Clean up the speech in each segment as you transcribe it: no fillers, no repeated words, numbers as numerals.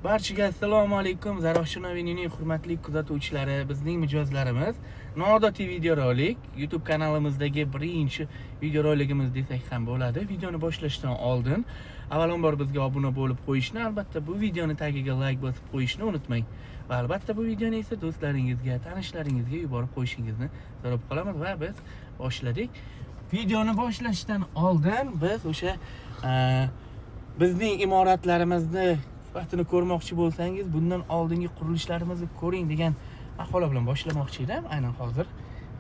Barchaga assalomu alaykum. Zarafshon Avenue'ning hurmatli kuzatuvchilari, bizning mijozlarimiz. Noodatiy videorolik YouTube kanalimizdagi birinchi videoroligimiz desak ham bo'ladi. Videoni boshlashdan oldin avvalambor bizga obuna bo'lib qo'yishni, albatta bu videoni tagiga like bosib qo'yishni unutmang. Va albatta bu videoni esa do'stlaringizga, tanishlaringizga yuborib qo'yishingizni so'rab qolamiz va biz boshladik. Videoni boshlashdan oldin biz o'sha bizning imoratlarimizni sifatini ko'rmoqchi bo'lsangiz, bundan oldingi qurilishlarimizni ko'ring degan maqola bilan boshlamoqchi edim. Aynan hozir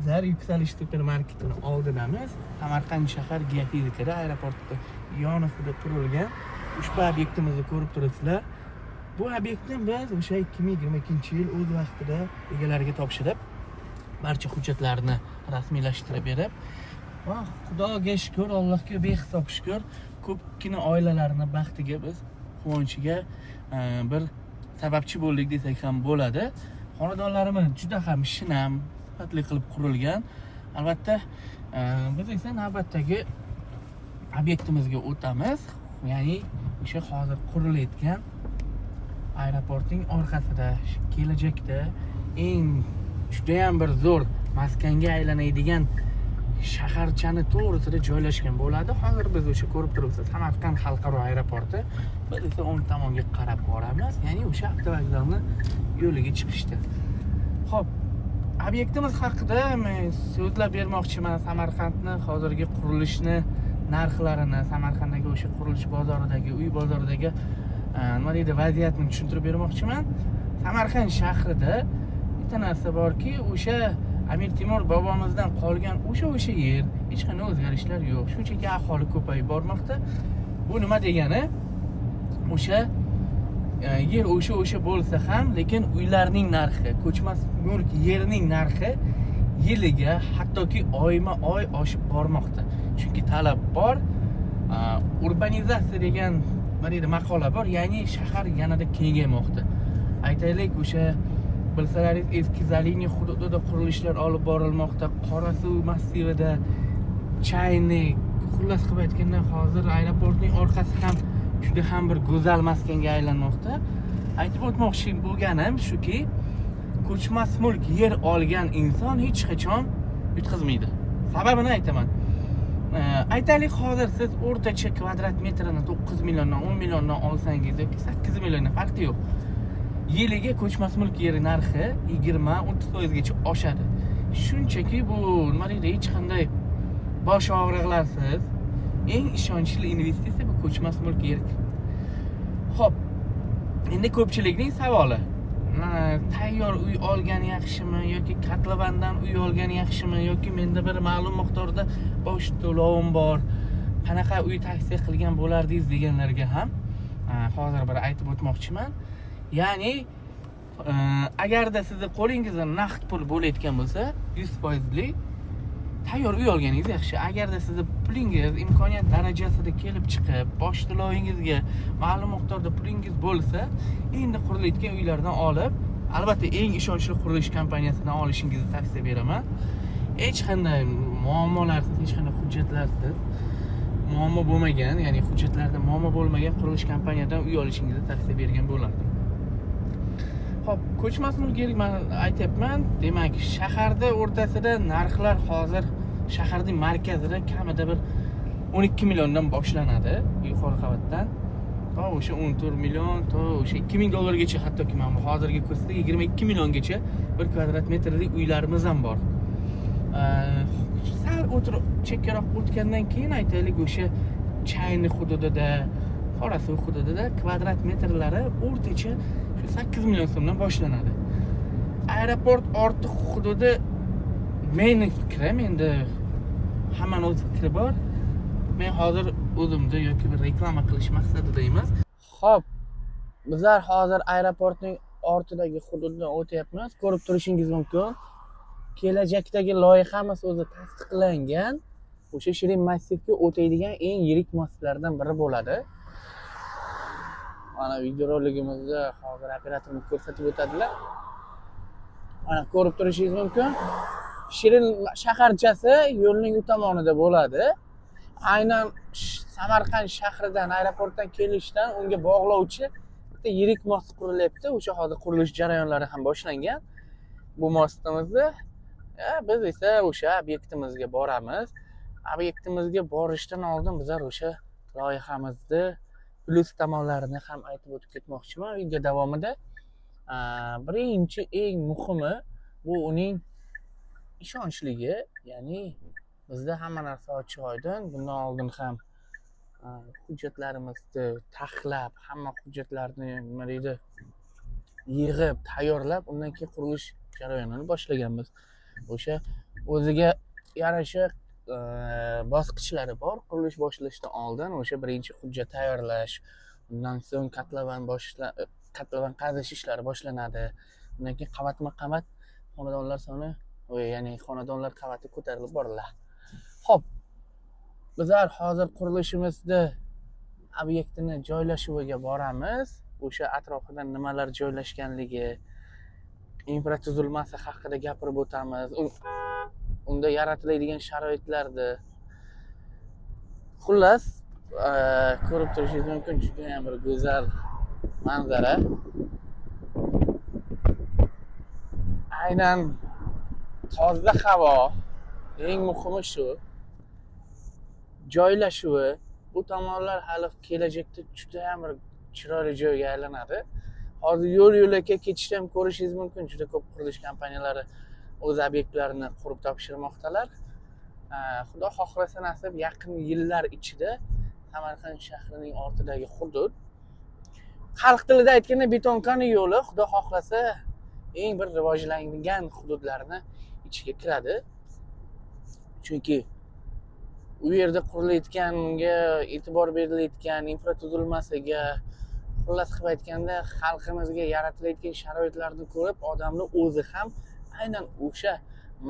Zar yuksalish supermarketini oldinamiz. Samarqand shahar geofizikada aeroportda yonida qurilgan ushbu obyektimizni ko'rib turibsizlar. Bu obyektni biz o'sha 2022-yil o'z vaqtida egalariga topshirib, barcha hujjatlarni rasmiylashtirib berib, va Xudoga shukr, Allohga behisob shukr, ko'pgina oilalarning baxtiga biz quvonchiga bir sababchi bo'ldik desak ham bo'ladi. Xonadonlarimiz juda ham shinam, sifatli qilib qurilgan. Albatta, biz esa navbatdagi obyektimizga o'tamiz. Ya'ni o'sha hozir qurilayotgan aeroportning orqasida, kelajakda eng juda ham bir zo'r maskanga aylanadigan shaharchani to'g'risida joylashgan bo'ladi. Hozir biz o'sha ko'rib turibsiz, Samarqand xalqaro aeroporti. Biz esa o'ng tomonga qarab boramiz, ya'ni o'sha avtovokzalning yo'liga chiqishda. Xo'p, obyektimiz haqida men so'zlab bermoqchiman. Samarqandni hozirgi qurilishni narxlarini, Samarqanddagi o'sha qurilish bozoridagi, uy bozoridagi nima deydi, vaziyatni tushuntirib bermoqchiman. Samarqand shahrida bitta narsa borki, o'sha Amir Temur bobomizdan qolgan o'sha yer, hech qanday o'zgarishlar yo'q. Shunchaki aholi ko'payib bormoqda. Bu nima degani? O'sha yer o'sha bo'lsa ham, lekin uylarning narxi, ko'chmas mulk yerning narxi yiliga, hattoki oyma-oy oshib bormoqda. Chunki talab bor, urbanizatsiya degan maqola bor, ya'ni shahar yanada kengaymoqda. Aytaylik, o'sha bilsalaringiz, eski Zaliniy hududida qurilishlar olib borilmoqda, Qorasuv massivida, Chaynik, xullas qilib aytganda hozir aeroportning orqasi ham juda ham bir go'zal maskanga aylanmoqda. Aytib o'tmoqchi bo'lganim shuki, ko'chmas mulk yer olgan inson hech qachon yutqazmaydi. Sababini aytaman. Aytaylik, hozir siz o'rtacha kvadrat metrini 9 milliondan, 10 milliondan olsangiz yoki 8 milliondan farqi yo'q. Yiliga ko'chmas mulk yeri narxi 20-30% gacha oshadi. Shunchaki bu nima deydi, hech qanday bosh og'riqlarsiz eng ishonchli investitsiya bu ko'chmas mulk yer. Xo'p, endi ko'pchilikning savoli, tayyor uy olgan yaxshimi yoki kotlavandan uy olgan yaxshimi yoki menda bir ma'lum miqdorda bosh to'lovim bor, qanaqa uy tavsiya qilgan bo'lardingiz deganlarga ham hozir bir aytib o'tmoqchiman. Ya'ni agarda sizni qo'lingizda naqd pul bo'layotgan bo'lsa, 100% tayyor uy olganingiz yaxshi. Agarda sizni pulingiz imkoniyat darajasida kelib chiqib, bosh to'lovingizga ma'lum miqdorda pulingiz bo'lsa, endi qurilayotgan uylardan olib, albatta eng ishonchli qurilish kompaniyasidan olishingizni tavsiya beraman. Hech qanday muammolarsiz, hech qanday hujjatlarsiz, muammo bo'lmagan, ya'ni hujjatlarda muammo bo'lmagan qurilish kompaniyadan uy olishingizni tavsiya bergan bo'lardim. Xo'p, ko'chmas mulk yer men aytyapman. Demak, shaharda o'rtasida narxlar hozir shaharning markazida kamida bir 12 milliondan boshlanadi yuqori qavatdan. To o'sha 14 million, to o'sha 2000 dollargacha, hattoki mana hozirgi kursda 22 milliongacha bir kvadrat metrlik uylarimiz ham bor. Sal o'tirib chekkaroq o'tgandan keyin aytaylik, o'sha Chayni hududida, Qorasuv hududida kvadrat metrlari o'rtacha 8 million so'mdan boshlanadi. Aeroport ortiq hududi mening fikrim, endi hammaning o'z fikri bor. Men hozir o'zimda yoki bir reklama qilish maqsadida emas. Xo'p, bizlar hozir aeroportning ortidagi hududdan o'tyapmiz. Ko'rib turishingiz mumkin. Kelajakdagi loyihamiz o'zi tasdiqlangan. O'sha Shirin massivga o'taydigan eng yirik massivlardan biri bo'ladi. Mana videoroligimizda hozir operatorimiz ko'rsatib o'tadilar. Mana ko'rib turishingiz mumkin. Shirin shaharchasi yo'lning u tomonida bo'ladi. Aynan Samarqand shahridan, aeroportdan kelishdan unga bog'lovchi katta yirik most qurilyapti. O'sha hozir qurilish jarayonlari ham boshlangan. Bu mostimizni biz esa o'sha obyektimizga boramiz. Obyektimizga borishdan oldin bizlar o'sha loyihamizni plyus tomonlarini ham aytib o'tib ketmoqchiman video davomida. Birinchi eng muhimi bu uning ishonchligi, ya'ni bizda hamma narsa ochiq oydin. Bundan oldin ham hujjatlarimizni taxlab, hamma hujjatlarni nima deydi, yig'ib, tayyorlab, undan keyin qurilish jarayonini boshlaganmiz. O'sha o'ziga yarasha bosqichlari bor. Qurilish boshlashdan oldin o'sha birinchi hujjat tayyorlash, undan so'ng qatlavan qazish ishlari boshlanadi. Undan keyin qavatma-qavat xonadonlar soni, ya'ni xonadonlar qavati ko'tarilib boriladi. Xo'p, bizlar hozir qurilishimizni obyektini joylashuviga boramiz. O'sha atrofida nimalar joylashganligi, infratuzilmasi haqida gapirib o'tamiz. Unda yaratiladigan sharoitlarni. Xullas, ko'rib turishingiz mumkin, juda ham bir go'zal manzara. Aynan toza havo, eng muhimi shu. Joylashuvi, bu tomonlar hali kelajakda juda ham bir chiroyli joyga aylanadi. Hozir yo'l-yo'lakay ketishda ham ko'rishingiz mumkin, juda ko'p qurilish kompaniyalari o'z obyektlarini qurib topshirmoqdalar. Xudo xohlasa nasib yaqin yillar ichida Samarqand shahrining ortidagi hudud, xalq tilida aytganda betonkani yo'li, xudo xohlasa eng bir rivojlangan hududlarni ichiga kiradi. Chunki u yerda qurilayotganga e'tibor berilayotgan infratuzilmasiga, xullas qilib aytganda xalqimizga yaratilayotgan sharoitlarni ko'rib, odamlar o'zi ham aynan o'sha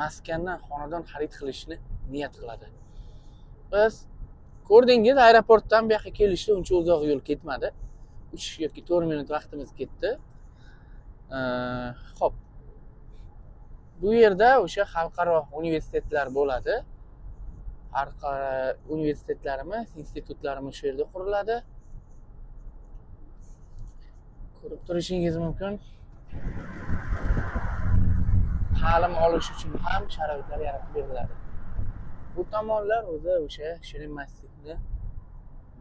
maskandan xonadon xarid qilishni niyat qiladi. Biz ko'rdingiz, aeroportdan bu yoqqa kelishda uncha uzoq yo'l ketmadi. 3 yoki 4 minut vaqtimiz ketdi. Xo'p. Bu yerda o'sha xalqaro universitetlar bo'ladi. Xalqaro universitetlarimiz, institutlarimiz shu yerda quriladi. Ko'rib turishingiz mumkin. Ta'lim olish uchun ham sharoitlar yaratib beriladi. Bu tomonlar o'zi o'sha Shirin masjidni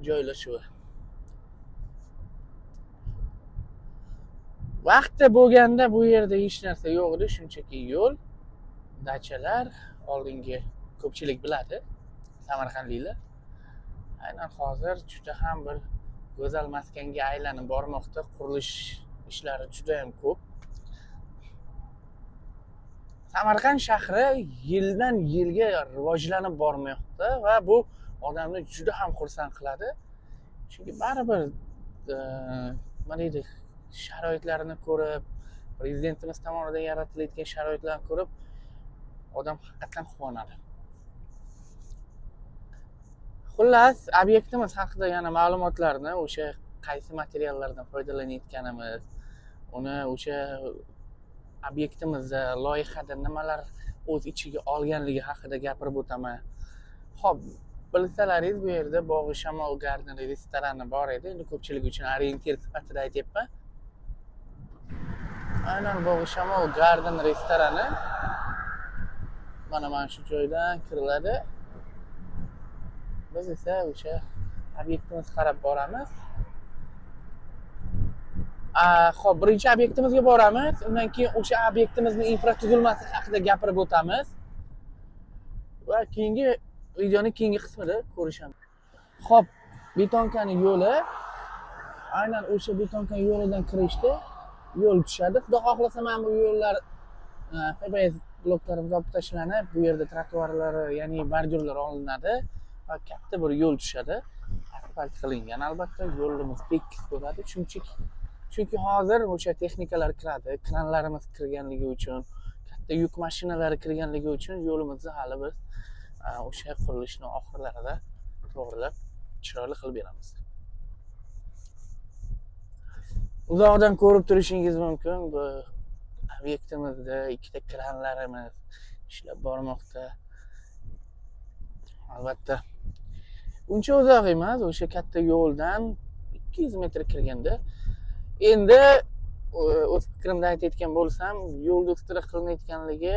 joylashuvi. Vaqti bo'lganda bu yerda hech narsa yo'q edi, shunchaki yo'l, dachalar, oldingi ko'pchilik biladi, samarqandliklar. Aynan hozir juda ham bir go'zal maskanga aylanib bormoqda. Qurilish ishlari juda ham ko'p. Samarqand shahri yildan yilga rivojlanib bormoqda va bu odamni juda ham xursand qiladi. Chunki baribir nima deydi, sharoitlarni ko'rib, prezidentimiz tomonidan yaratilayotgan sharoitlarni ko'rib, odam haqiqatan quvonadi. Xullas, obyektimiz haqida yana ma'lumotlarni, o'sha qaysi materiallardan foydalanayotganimiz, uni o'sha obyektimizda, loyihada nimalar o'z ichiga olganligi haqida gapirib o'taman. Xo'p, bilsalaringiz, bu yerda Bog'i Shamol Garden restorani bor edi. Endi ko'pchilik uchun orientir sifatida aytyapman. Aynan Bog'i Shamol Garden restorani mana shu joydan kiriladi. Biz esa o'sha obyektimiz qarab boramiz. Xo'p, birinchi obyektimizga boramiz. Undan keyin o'sha obyektimizning infratuzilmasi haqida gapirib o'tamiz. Va keyingi videoning keyingi qismida ko'rishamiz. Xo'p, betonkani yo'li, aynan o'sha betonkani yo'lidan kirishda yo'l tushadi. Xudo xohlasa mana bu yo'llar PPS bloklarimiz olib tashlanib, bu yerda trotuarlari, ya'ni bordyurlar olinadi va katta bir yo'l tushadi. Asfalt qilingan, albatta yo'limiz tekis bo'ladi. Chunki hozir o'sha texnikalar kiradi, kranlarimiz kirganligi uchun, katta yuk mashinalari kirganligi uchun yo'limizni hali biz o'sha qurilishning oxirlarida to'g'rilab, chiroyli qilib beramiz. Uzoqdan ko'rib turishingiz mumkin, bu obyektimizda ikkita kranlarimiz ishlab bormoqda. Albatta uncha uzoq emas, o'sha katta yo'ldan 200 metr kirganda Endi o'z fikrimda aytayotgan bo'lsam, yo'l do'stira qilinayotganligi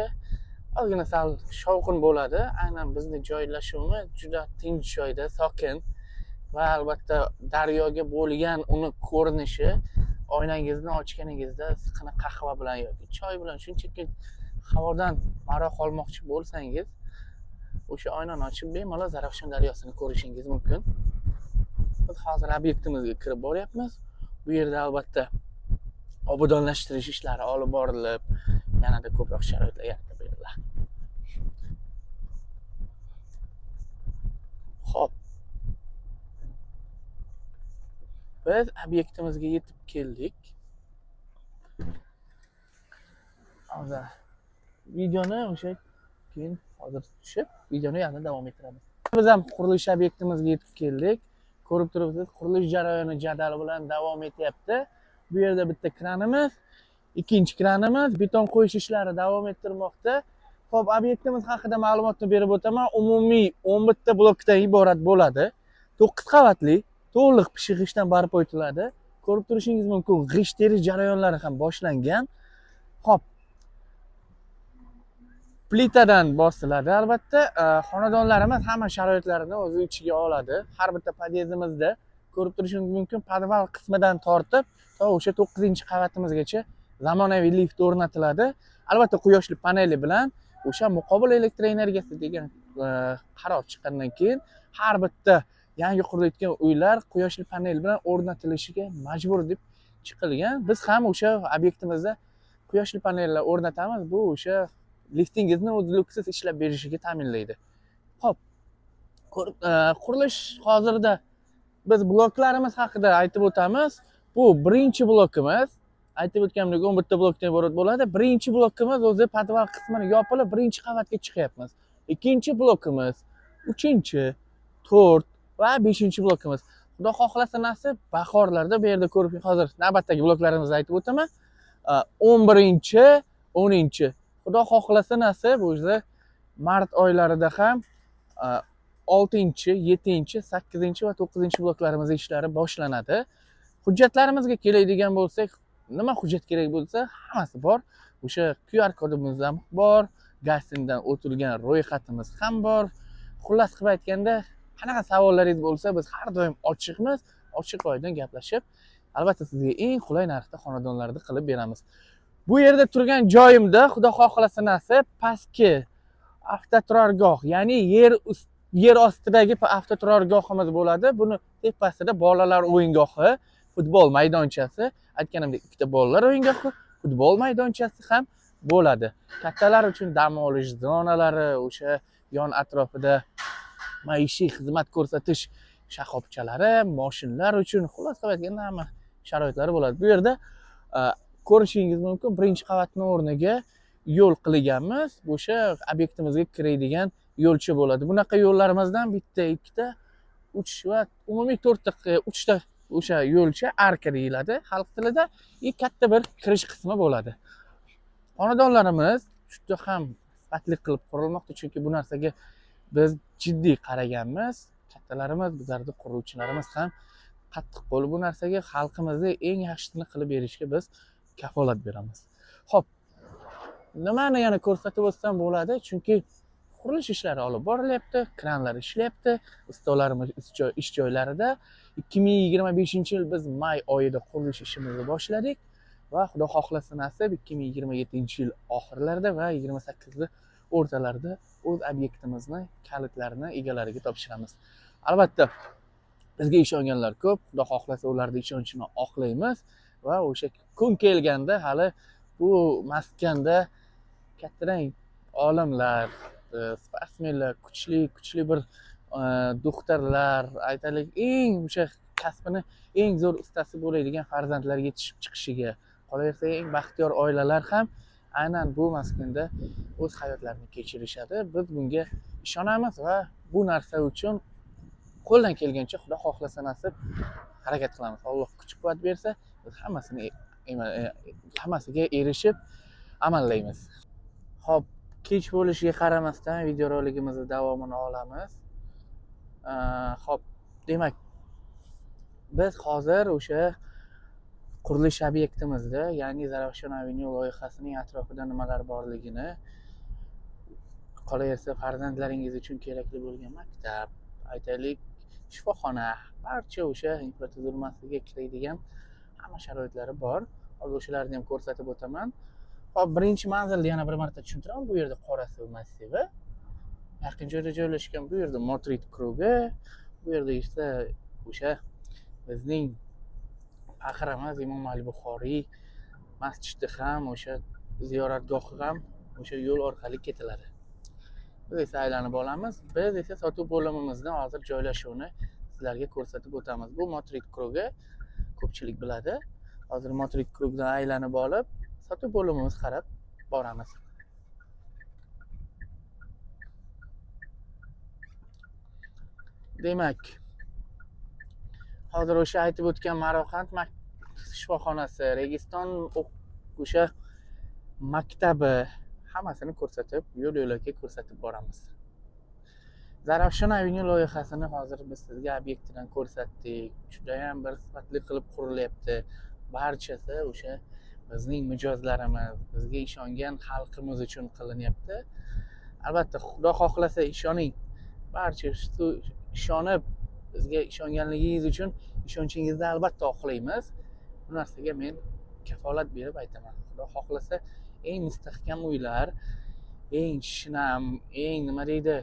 ozgina sal shovqin bo'ladi. Aynan bizning joylashuvimiz juda tinch joyda, sokin va albatta daryoga bo'lgan uni ko'rinishi oynangizni ochganingizda issiqqina qahva bilan yoki choy bilan shunchaki havodan maroq olmoqchi bo'lsangiz, o'sha oynani ochib bemalol Zarafshon daryosini ko'rishingiz mumkin. Biz hozir obyektimizga kirib boryapmiz. Bu yerda albatta obodonlashtirish ishlari olib borilib, yanada ko'proq sharoitlar yaratib beriladi. Xo'p. Biz obyektimizga yetib keldik. Hozir videoni o'sha keyin hozir tushib, videoni yana davom ettiramiz. Biz ham qurilish obyektimizga yetib keldik. Ko'rib turibsiz, qurilish jarayoni jadal bilan davom etyapti. Bu yerda bitta kranimiz, ikkinchi kranimiz beton qo'yish ishlari davom ettirmoqda. Xo'p, obyektimiz haqida ma'lumotni berib o'taman. Umumiy 11 ta blokdan iborat bo'ladi. 9 qavatli, to'liq pishiq ishdan barpo etiladi. Ko'rib turishingiz mumkin, g'isht terish jarayonlari ham boshlangan. Xo'p, plitadan bosiladi albatta. Xonadonlarimiz hamma sharoitlarini o'z ichiga oladi. Har bitta podyezdimizda ko'rib turishingiz mumkin, podval qismidan tortib to o'sha 9-qavatimizgacha zamonaviy lift o'rnatiladi. Albatta quyoshli paneli bilan o'sha muqobil elektr energiyasi degan qaror chiqqandan keyin har bitta yangi qurilayotgan uylar quyoshli panel bilan o'rnatilishiga majbur deb chiqilgan. Biz ham o'sha obyektimizda quyoshli panellar o'rnatamiz. Bu o'sha liftingizni uzluksiz ishlab berishiga ta'minlaydi. Xo'p, qurilish hozirda biz bloklarimiz haqida aytib o'tamiz. Bu birinchi blokimiz. Aytib o'tganimdek 11 ta blokdan iborat bo'ladi. Birinchi blokimiz o'zi podval qismini yopilib, birinchi qavatga chiqyapmiz. Ikkinchi blokimiz, 3-chi, 4 va 5-chi blokimiz. Xudo xohlasa nasib bahorlarda bu yerda ko'rib, hozir navbatdagi bloklarimizni aytib o'taman. 11-chi, 10-chi. Xudo xohlasa nasib o'zi mart oylarida ham 6-chi, 7-chi, 8-chi va 9-chi bloklarimiz ishlari boshlanadi. Hujjatlarimizga keladigan bo'lsak, nima hujjat kerak bo'lsa, hammasi bor. O'sha QR kodimiz ham bor, Gastindan o'tilgan ro'yxatimiz ham bor. Xullas qilib aytganda, qanaqa savollaringiz bo'lsa, biz har doim ochiqmiz, ochiq oydin gaplashib, albatta sizga eng qulay narxda xonadonlarni qilib beramiz. Bu yerda turgan joyimda, xudo xohlasa nasib, pastki avtoturargoh, ya'ni yer ostidagi avtoturargohimiz bo'ladi. Buni tepasida bolalar o'yingohi, futbol maydonchasi, aytganimdek ikkita bolalar o'yingohi, futbol maydonchasi ham bo'ladi. Kattalar uchun dam olish zonalari, o'sha yon atrofida maishiy xizmat ko'rsatish shoxobchalari, mashinalar uchun xulos qilib aytganda hamma sharoitlari bo'ladi. Bu yerda ko'rishingiz mumkin, birinchi qavatning o'rniga yo'l qilganmiz. O'sha obyektimizga kiradigan yo'lchi bo'ladi. Bunaqa yo'llarimizdan bitta, ikkita, 3 va umumiy 4 ta, 3 ta o'sha yo'lchi arka deyiladi xalq tilida. Katta bir kirish qismi bo'ladi. Xonadonlarimiz juda ham sifatli qilib qurilmoqda, chunki bu narsaga biz jiddiy qaraganmiz. Kattalarimiz, bizlarning quruvchilarimiz ham qattiq qo'l bu narsaga xalqimizga eng yaxshisini qilib berishga biz kafolat beramiz. Xo'p, nimani yana ko'rsatib o'tsam bo'ladi, chunki qurilish ishlari olib borilyapti, kranlar ishlayapti, ustalarimiz ish joylarida. 2025-yil biz may oyida qurilish ishimizni boshladik va xudo xohlasa nasib 2027-yil oxirlarida va 28 o'rtalarida o'z obyektimizni kalitlarini egalariga topshiramiz. Albatta bizga ishonganlar ko'p, xudo xohlasa ularning ishonchini oqlaymiz va o'sha kun kelganda hali bu maskanda kattadan olimlar, sportsmenlar, kuchli bir doktorlar, aytaylik, eng o'sha kasbini eng zo'r ustasi bo'ladigan farzandlar yetishib chiqishiga, qolaversa eng baxtiyor oilalar ham aynan bu maskanda o'z hayotlarini kechirishadi. Biz bunga ishonamiz va bu narsa uchun qo'ldan kelgancha xudo xohlasa nasib harakat qilamiz. Alloh kuch-quvvat bersa, biz hammasiga erishib amallaymiz. Xo'p, kech bo'lishiga qaramasdan videorolikimizni davomini olamiz. Xo'p, demak biz hozir o'sha qurilish obyektimizda yangi Zarafshon Avenue loyihasining atrofida nimalar borligini, qolaversa farzandlaringiz uchun kerakli bo'lgan maktab, aytaylik shifoxona, barcha o'sha infratuzilmasiga kiradigan hamma sharoitlari bor. Hozir o'shalarni ham ko'rsatib o'taman. Hop, birinchi manzilni yana bir marta tushuntiraman. Bu yerda Qorasuv massivi. Yaqin joyda joylashgan. Bu yerda Motrit krugi. Bu yerda esa o'sha bizning faxrimiz Imom Ali Buxoriy masjidi ham, o'sha ziyoratgohi ham o'sha yo'l orqali ketiladi. Biz esa aylanib olamiz. Biz esa sotuv bo'limimizning hozir joylashuvini sizlarga ko'rsatib o'tamiz. Bu Motrit krugi, ko'pchilik biladi. Hozir Motrit krugdan aylanib olib, sotuv bo'limimiz qarab boramiz. Demak, hozir o'sha aytib o'tgan Maroqand shifoxonasi, Registon o'sha maktabi hammasini ko'rsatib, yo'l-yo'lakay ko'rsatib boramiz. Zarafshon Avenue loyihasini hozir biz sizga obyektidan ko'rsatdik. Juda ham bir sifatli qilib qurilyapti. Barchasi o'sha bizning mijozlarimiz, bizga ishongan xalqimiz uchun qilinyapti. Albatta, Xudo xohlasa ishoning. Barcha ishonib bizga ishonganligingiz uchun ishonchingizni albatta oqlaymiz. Bu narsaga men kafolat berib aytaman. Xudo xohlasa eng mustahkam uylar, eng shinam, eng nima deydi,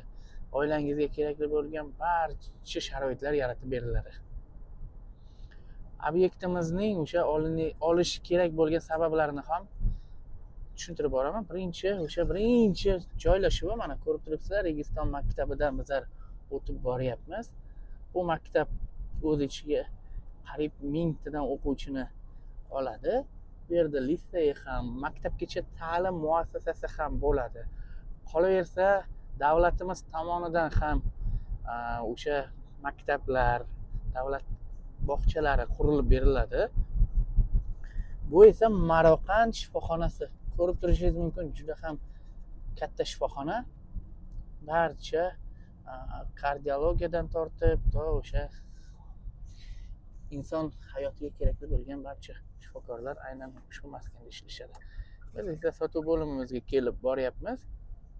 oilangizga kerakli bo'lgan barcha sharoitlar yaratib beriladi. Obyektimizning o'sha olish kerak bo'lgan sabablarini ham tushuntirib boraman. Birinchi joylashuvi mana ko'rib turibsizlar, Registon maktabidan bizlar o'tib boryapmiz. Bu maktab o'z ichiga qariyb 1000 tadan o'quvchini oladi. Bu yerda litsey ham, maktabgacha ta'lim muassasasi ham bo'ladi. Qolaversa, davlatimiz tomonidan ham o'sha maktablar, davlat bog'chalari qurilib beriladi. Bu esa Maroqand shifoxonasi. Ko'rib turishingiz mumkin, juda ham katta shifoxona. Barcha kardiologiyadan tortib to o'sha inson hayotiga kerakli bo'lgan barcha shifokorlar aynan ushbu maskanda ishlashadi. Biz esa sotuv bo'limimizga kelib boryapmiz.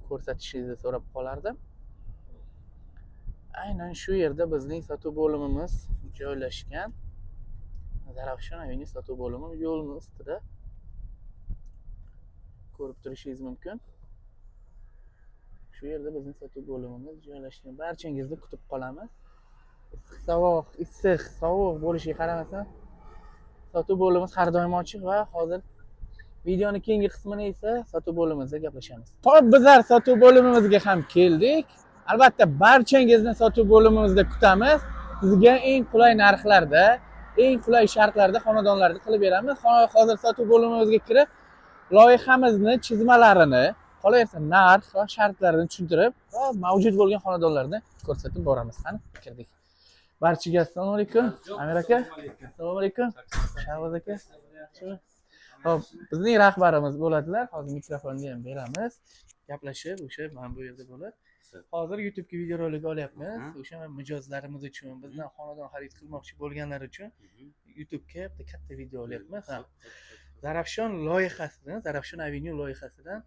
Ko'rsatishingizni so'rab qolardim. Aynan shu yerda bizning sotuv bo'limimiz joylashgan. Zarafshon Avenue sotuv bo'limi yo'lning ustida. Ko'rib turishingiz mumkin. Shu yerda bizning sotuv bo'limimiz joylashgan. Barchangizni kutib qolamiz. Issiq, sovuq bo'lishiga qaramasdan sotuv bo'limiz har doim ochiq va hozir videoning keyingi qismini esa sotuv bo'limimizda gaplashamiz. Xo'p, bizlar sotuv bo'limimizga ham keldik. Albatta, barchangizni sotuv bo'limimizda kutamiz. Sizga eng qulay narxlarda, eng qulay shartlarda xonadonlarni qilib beramiz. Hozir sotuv bo'limimizga kirib, loyihamizni, chizmalarini, qolaversa narx va shartlarini tushuntirib, mavjud bo'lgan xonadonlarni ko'rsatib boramiz. Qani, kirdik. Barchaga assalomu alaykum. Amir aka, assalomu alaykum. Shahboz aka. Hop, bizning rahbarimiz bo'ladilar. Hozir mikrofonni ham beramiz. Gaplashib, o'sha mana bu yerda bo'ladi. Hozir YouTube ga video rolik olyapmiz. O'sha mijozlarimiz uchun, bizdan xonadon xarid qilmoqchi bo'lganlar uchun YouTube ga bitta katta video olyapmiz. Zarafshon loyihasidan, Zarafshon Avenue loyihasidan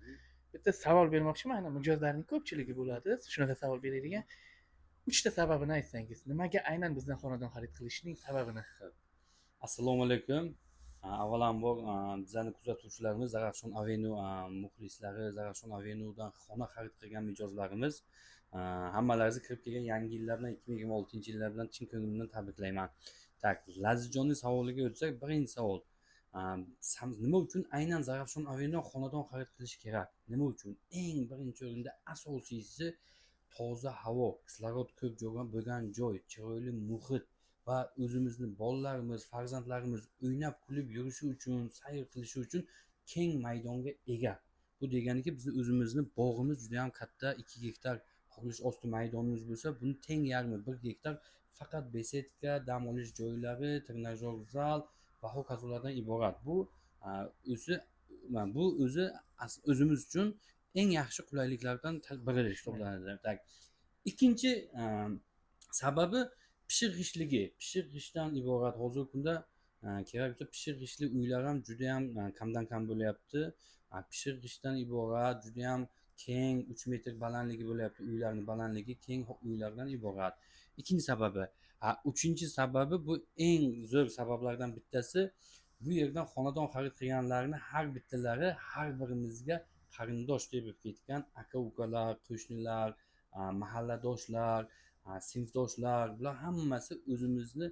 bitta savol bermoqchiman. Mana mijozlarning ko'pchiligi bo'ladi. Shunaqa savol beradigan. 3 ta sababini aytsangiz, nimaga aynan bizdan xonadon xarid qilishning sababini? Assalomu alaykum. Avvalambor bizlarni kuzatuvchilarimiz, Zarafshon Avenue muxlislari, Zarafshon Avenuedan xona xarid qilgan mijozlarimiz, hammalaringizni kirib kelgan yangi yillar bilan 2026-yillar bilan chin ko'nglimdan tabriklayman. Tak, Lazizjonning savoliga o'tsak, birinchi savol. Nima uchun aynan Zarafshon Avenue xonadon xarid qilish kerak? Nima uchun? Eng birinchi o'rinda asosiysi toza havo, kislorod ko'p bo'lgan joy, chiroyli muhit va o'zimizni bolalarimiz, farzandlarimiz o'ynab kulib yurishi uchun, sayr qilishi uchun keng maydonga ega. Bu deganiki bizni o'zimizni bog'imiz juda ham katta, 2 gektar qurilish osti maydonimiz bo'lsa, buni teng yarmi 1 gektar faqat besetka, dam olish joylari, trenajyor zal va hokazolardan iborat. Bu o'zi o'zimiz uchun eng yaxshi qulayliklardan biri hisoblanadi. Ikkinchi sababi pishirg'ichligi. Pishirg'ichdan iborat hozirgi kunda kerak bo'lsa pishirgichli uylar ham juda ham kamdan kam bo'lyapti. Pishirgichdan iborat juda ham keng 3 metr balandligi bo'lyapti, uylarning balandligi keng uylardan iborat. Ikkinchi sababi, uchinchi sababi, bu eng zo'r sabablardan bittasi, bu yerdan xonadon xarid qilganlarni har bittalari har birimizga qarindosh deb ketgan aka-ukalar, qo'shnilar, mahalladoshlar, sinfdoshlar, bular hammasi o'zimizni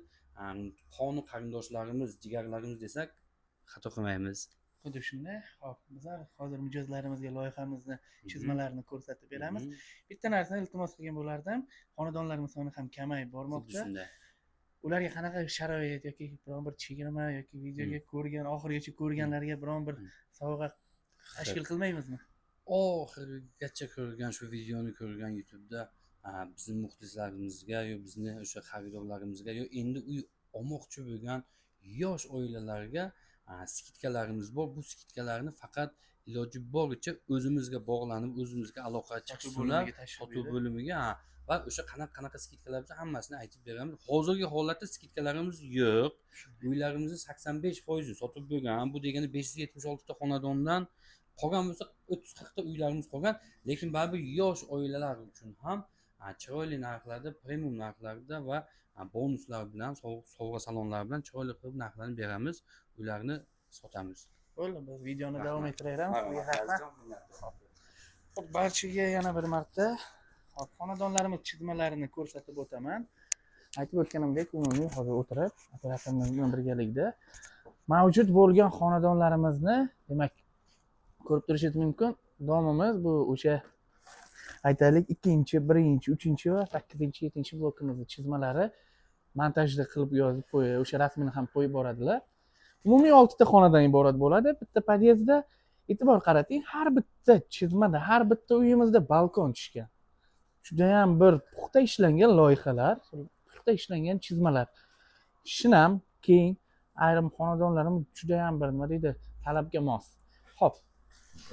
qoni qarindoshlarimiz, jigarlarimiz desak xato qilmaymiz. Xuddi shunday. Hop, bizlar hozir mijozlarimizga loyihamizni, chizmalarini ko'rsatib beramiz. Bitta narsani iltimos qilgan bo'lardim, xonadonlarimiz soni ham kamayib Xuddi bormoqda. shunday. Ularga qanaqa sharoit yoki biron bir chegirma yoki videoga ko'rgan, oxirigacha ko'rganlarga biron bir sovg'a tashkil qilmaymizmi? Oxirigacha ko'rgan, shu videoni ko'rgan YouTube'da bizning muxlislarimizga yo bizni o'sha xaridorlarimizga yo endi uy olmoqchi bo'lgan yosh oilalarga skidkalarimiz bor. Bu skidkalarni faqat iloji boricha o'zimizga bog'lanib, o'zimizga aloqachi qilsinlar, sotuv bo'limiga va o'sha qanaqa skidkalar bo'lsa hammasini aytib beramiz. Hozirgi holatda skidkalarimiz yo'q. Uylarimizni 85% sotib bo'lgan. Bu degani 576 ta xonadondan qolgan bo'lsa 30-40 ta uylarimiz qolgan, lekin baribir yosh oilalar uchun ham chiroyli narxlarda, premium narxlarda va bonuslar bilan, sovg'a salonlar bilan chiroyli qilib narxlarni beramiz, uylarni sotamiz. Bo'ldi, biz videoni davom ettiraveramiz. Xo'p, barchaga yana bir marta xonadonlarimiz chizmalarini ko'rsatib o'taman. Aytib o'tganimdek, umumiy hozir o'tirib, operatorimiz bilan birgalikda mavjud bo'lgan xonadonlarimizni, demak, ko'rib turishingiz mumkin. Domimiz bu o'sha aytaylik 2-chi, 1-chi, 3-chi va 8-chi, 7-chi blokimizning chizmalari montajda qilib yozib qo'yib, o'sha rasmini ham qo'yib boradilar. Umumiy 6 ta xonadan iborat bo'ladi. Bitta podyezdda e'tibor qarating, har bitta chizmada, har bitta uyimizda balkon tushgan. Juda ham bir puxta ishlangan loyihalar, puxta ishlangan chizmalar. Shinam keng, ayrim xonadonlarimiz juda ham bir nima deydi, talabga mos. Xo'p.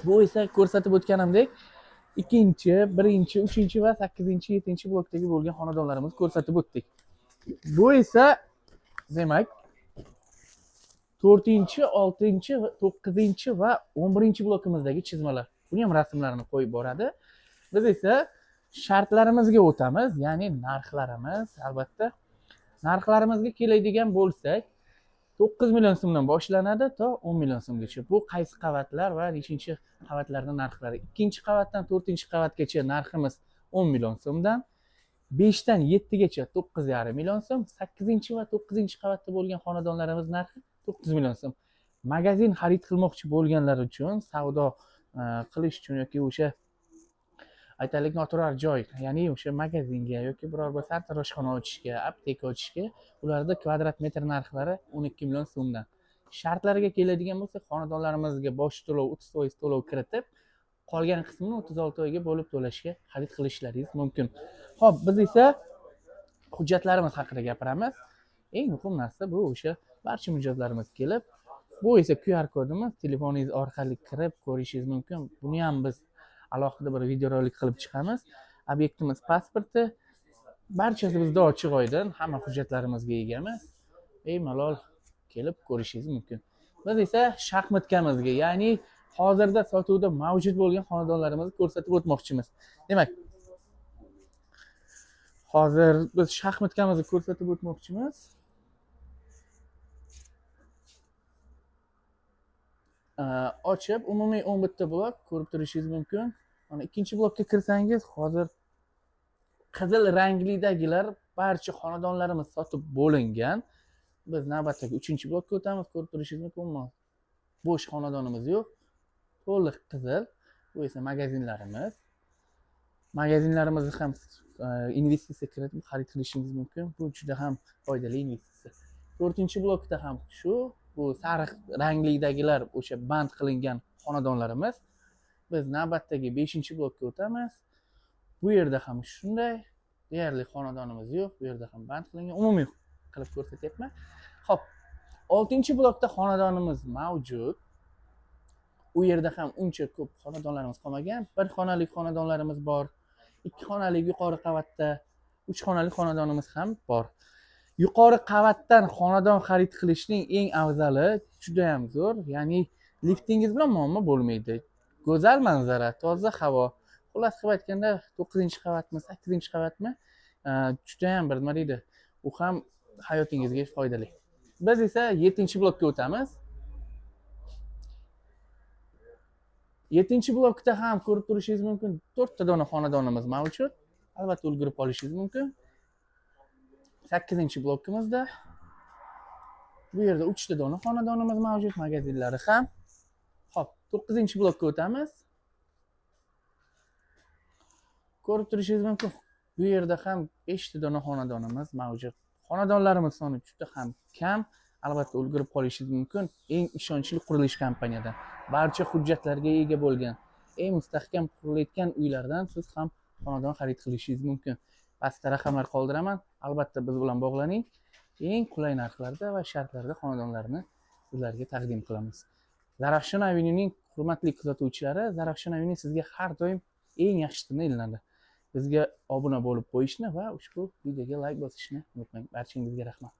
Bu esa ko'rsatib o'tganimdek 2-chi, 1-chi, 3-chi va 8-chi, 7-chi blokdagi bo'lgan xonadonlarimizni ko'rsatib o'tdik. Bu esa demak 4-chi, 6-chi, 9-chi va 11-chi blokimizdagi chizmalar. Buni ham rasmlarini qo'yib boradi. Biz esa shartlarimizga o'tamiz, ya'ni narxlarimiz, albatta narxlarimizga keladigan bo'lsak 9 million so'mdan boshlanadi to 10 million so'mgacha. Bu qaysi qavatlar va nechinchi qavatlarning narxlari. 2-qavatdan 4-qavatgacha narximiz 10 million so'mdan, 5dan 7gacha 9,5 million so'm, 8 va 9-qavatda bo'lgan xonadonlarimiz narxi 9 million so'm. Magazin xarid qilmoqchi bo'lganlar uchun, savdo qilish uchun yoki o'sha aytaylik noturar joy, ya'ni o'sha magazinga yoki biror bir sartaroshxona ochishga, apteka ochishga, ularda kvadrat metr narxlari 12 million so'mdan. Shartlariga keladigan bo'lsa, xonadonlarimizga bosh to'lov 30% to'lov kiritib, qolgan qismini 36 oyga bo'lib to'lashga xarid qilishlaringiz mumkin. Xo'p, biz esa hujjatlarimiz haqida gapiramiz. Eng muhim narsa bu o'sha barcha mijozlarimiz kelib, bu esa QR kodimiz, telefoningiz orqali kirib ko'rishingiz mumkin. Buni ham biz alohida bir videorolik qilib chiqamiz. Obyektimiz pasporti, barchasi bizda ochiq oydin, hamma hujjatlarimizga egamiz. Bemalol kelib ko'rishingiz mumkin. Biz esa shaxmatkamizga, ya'ni hozirda sotuvda mavjud bo'lgan xonadonlarimizni ko'rsatib o'tmoqchimiz. Demak, hozir biz shaxmatkamizni ko'rsatib o'tmoqchimiz. Ochib, umumiy 11 ta blok ko'rib turishingiz mumkin. Mana 2-blokka kirsangiz, hozir qizil ranglidagilar barcha xonadonlarimiz sotib bo'lingan. Biz navbatdagi 3-blokka o'tamiz, ko'rib turishingiz mumkin. Bo'sh xonadonimiz yo'q. To'liq qizil. Bu esa magazinlarimiz. Magazinlarimizni ham investitsiya kiritib xarid qilishingiz mumkin. Bu juda ham foydali investitsiya. 4-blokda ham shu, bu sariq ranglidagilar o'sha band qilingan xonadonlarimiz. Biz navbatdagi 5-blokka o'tamiz. Bu yerda ham shunday, deyarli xonadonimiz yo'q. Bu yerda ham band qilingan. Umumiy qilib ko'rsatyapman. Xo'p, 6-blokda xonadonimiz mavjud. U yerda ham uncha ko'p xonadonlarimiz qolmagan. 1 xonali xonadonlarimiz bor. 2 xonali yuqori qavatda, 3 xonali xonadonimiz ham bor. yuqori qavatdan xonadon xarid qilishning eng afzali juda ham zo'r. Ya'ni liftingiz bilan muammo bo'lmaydi. Go'zal manzara, toza havo. Xullas qilib aytganda 9-qavatmi, 8-qavatmi, juda ham bir nima deydi, u ham hayotingizga foydali. Biz esa 7-blokka o'tamiz. 7-blokda ham ko'rib turishingiz mumkin, 4 ta dona xonadonimiz mavjud. Albatta ulgurib olishingiz mumkin. 8-blokimizda bu yerda 3 ta dona xonadonimiz mavjud, magazinlari ham. Xo'p, 9-blokka o'tamiz. Ko'rib turishingiz mumkin, bu yerda ham 5 ta dona xonadonimiz mavjud. Xonadonlarimiz soni juda ham kam. Albatta ulgurib qolishingiz mumkin. Eng ishonchli qurilish kompaniyadan, barcha hujjatlarga ega bo'lgan, eng mustahkam qurilayotgan uylardan siz ham xonadon xarid qilishingiz mumkin. Pastda raqamlar qoldiraman. Albatta biz bilan bog'laning. Eng qulay narxlarda va shartlarda xonadonlarni sizlarga taqdim qilamiz. Zarafshon Avenue'ning hurmatli kuzatuvchilari, Zarafshon Avenue sizga har doim eng yaxshisini ilinadi. Bizga obuna bo'lib qo'yishni va ushbu videoga like bosishni unutmang. Barchangizga rahmat.